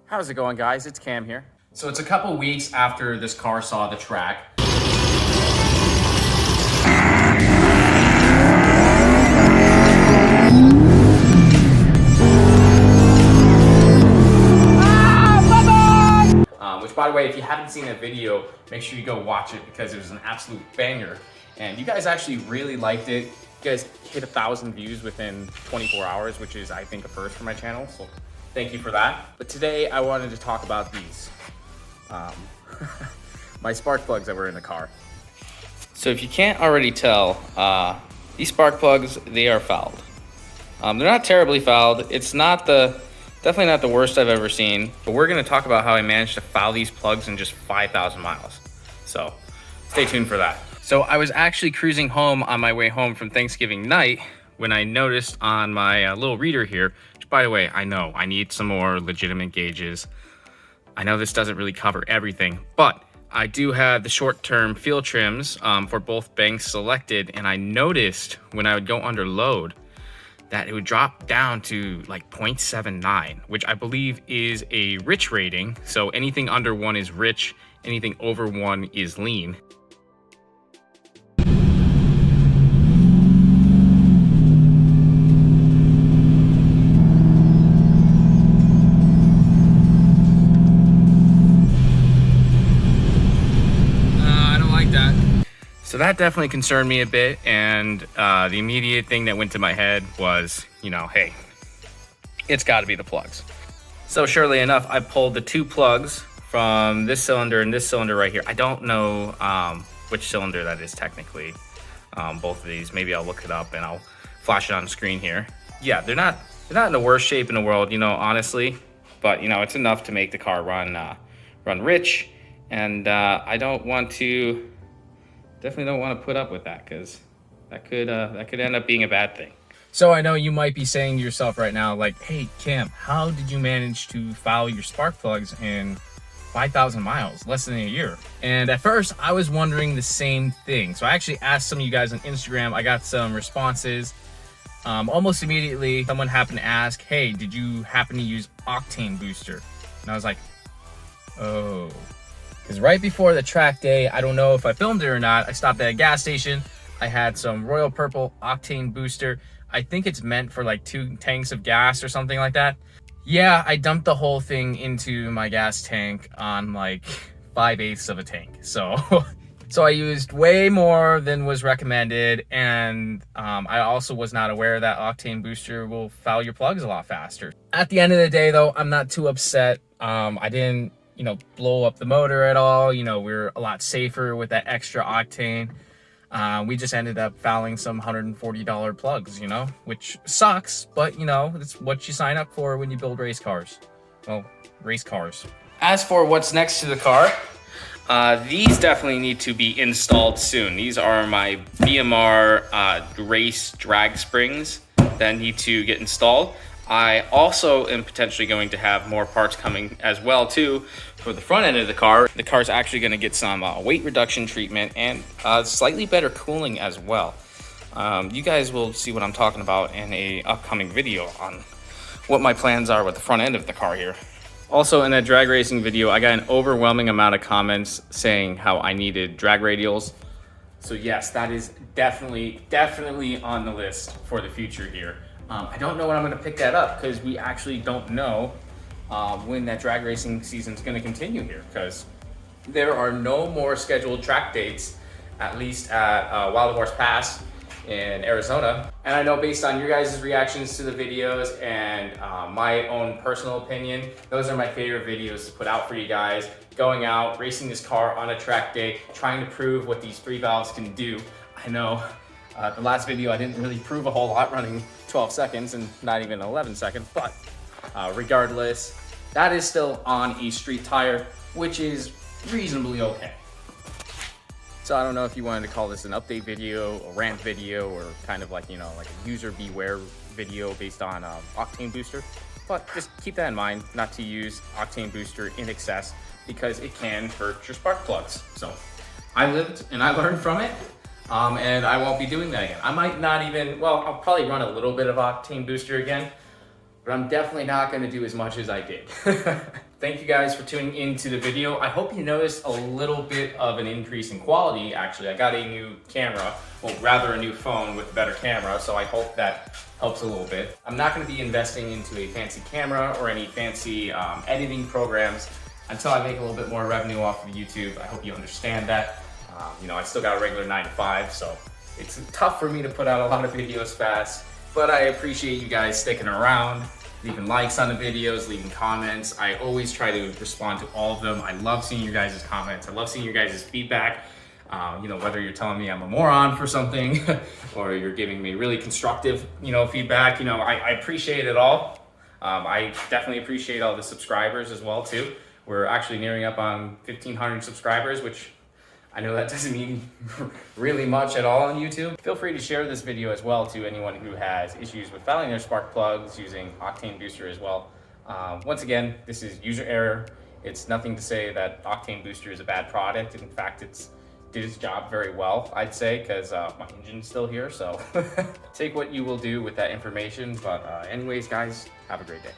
How's it going, guys? It's Cam here. So it's a couple weeks after this car saw the track. Which, by the way, if you haven't seen that video, make sure you go watch it because it was an absolute banger. And you guys actually really liked it. You guys hit 1,000 views within 24 hours, which is, I think, a first for my channel. So thank you for that. But today I wanted to talk about these. My spark plugs that were in the car. So if you can't already tell, these spark plugs, they are fouled. They're not terribly fouled. It's not definitely not the worst I've ever seen, but we're gonna talk about how I managed to foul these plugs in just 5,000 miles. So stay tuned for that. So I was actually cruising home on my way home from Thanksgiving night when I noticed on my little reader here, which, by the way, I know I need some more legitimate gauges. I know this doesn't really cover everything, but I do have the short-term field trims for both banks selected, and I noticed when I would go under load that it would drop down to like 0.79, which I believe is a rich rating. So anything under 1 is rich, anything over 1 is lean. So that definitely concerned me a bit, and the immediate thing that went to my head was, you know, hey, it's got to be the plugs. So surely enough, I pulled the 2 plugs from this cylinder and this cylinder right here. I don't know which cylinder that is technically, both of these. Maybe I'll look it up and I'll flash it on the screen here. Yeah, they're not in the worst shape in the world, you know, honestly, but you know, it's enough to make the car run rich, and I don't want to. Definitely don't want to put up with that, because that could end up being a bad thing. So I know you might be saying to yourself right now, like, hey, Cam, how did you manage to foul your spark plugs in 5,000 miles, less than a year? And at first, I was wondering the same thing. So I actually asked some of you guys on Instagram. I got some responses. Almost immediately, someone happened to ask, hey, did you happen to use octane booster? And I was like, oh. Because right before the track day, I don't know if I filmed it or not, I stopped at a gas station. I had some Royal Purple octane booster. I think it's meant for like 2 tanks of gas or something like that. Yeah, I dumped the whole thing into my gas tank on like 5/8 of a tank. So I used way more than was recommended. And I also was not aware that octane booster will foul your plugs a lot faster. At the end of the day though, I'm not too upset. I didn't, you know, blow up the motor at all. You know, we're a lot safer with that extra octane. We just ended up fouling some $140 plugs, you know, which sucks, but you know, it's what you sign up for when you build race cars. Well, race cars. As for what's next to the car, these definitely need to be installed soon. These are my BMR race drag springs that need to get installed. I also am potentially going to have more parts coming as well too for the front end of the car. The car's actually going to get some weight reduction treatment and slightly better cooling as well. You guys will see what I'm talking about in a upcoming video on what my plans are with the front end of the car here. Also, in that drag racing video, I got an overwhelming amount of comments saying how I needed drag radials. So yes, that is definitely on the list for the future here. I don't know when I'm going to pick that up, because we actually don't know when that drag racing season is going to continue here, because there are no more scheduled track dates, at least at Wild Horse Pass in Arizona. And I know based on your guys' reactions to the videos and my own personal opinion, those are my favorite videos to put out for you guys. Going out, racing this car on a track day, trying to prove what these 3 valves can do. I know the last video I didn't really prove a whole lot, running 12 seconds and not even 11 seconds, but regardless, that is still on a street tire, which is reasonably okay. So I don't know if you wanted to call this an update video, a rant video, or kind of like, you know, like a user beware video based on octane booster. But just keep that in mind, not to use octane booster in excess, because it can hurt your spark plugs. So I lived and I learned from it. And I won't be doing that again. I might not even, well, I'll probably run a little bit of octane booster again, but I'm definitely not gonna do as much as I did. Thank you guys for tuning into the video. I hope you noticed a little bit of an increase in quality. Actually, I got a new camera, well, rather a new phone with a better camera, so I hope that helps a little bit. I'm not gonna be investing into a fancy camera or any fancy editing programs until I make a little bit more revenue off of YouTube. I hope you understand that. You know, I still got a regular 9 to 5, so it's tough for me to put out a lot of videos fast, but I appreciate you guys sticking around, leaving likes on the videos, leaving comments. I always try to respond to all of them. I love seeing your guys' comments. I love seeing your guys' feedback. You know, whether you're telling me I'm a moron for something or you're giving me really constructive, you know, feedback, you know, I appreciate it all. I definitely appreciate all the subscribers as well too. We're actually nearing up on 1,500 subscribers, which I know that doesn't mean really much at all on YouTube. Feel free to share this video as well to anyone who has issues with fouling their spark plugs using Octane Booster as well. Once again, this is user error. It's nothing to say that Octane Booster is a bad product. In fact, it's did its job very well, I'd say, because my engine's still here. So take what you will do with that information. But anyways, guys, have a great day.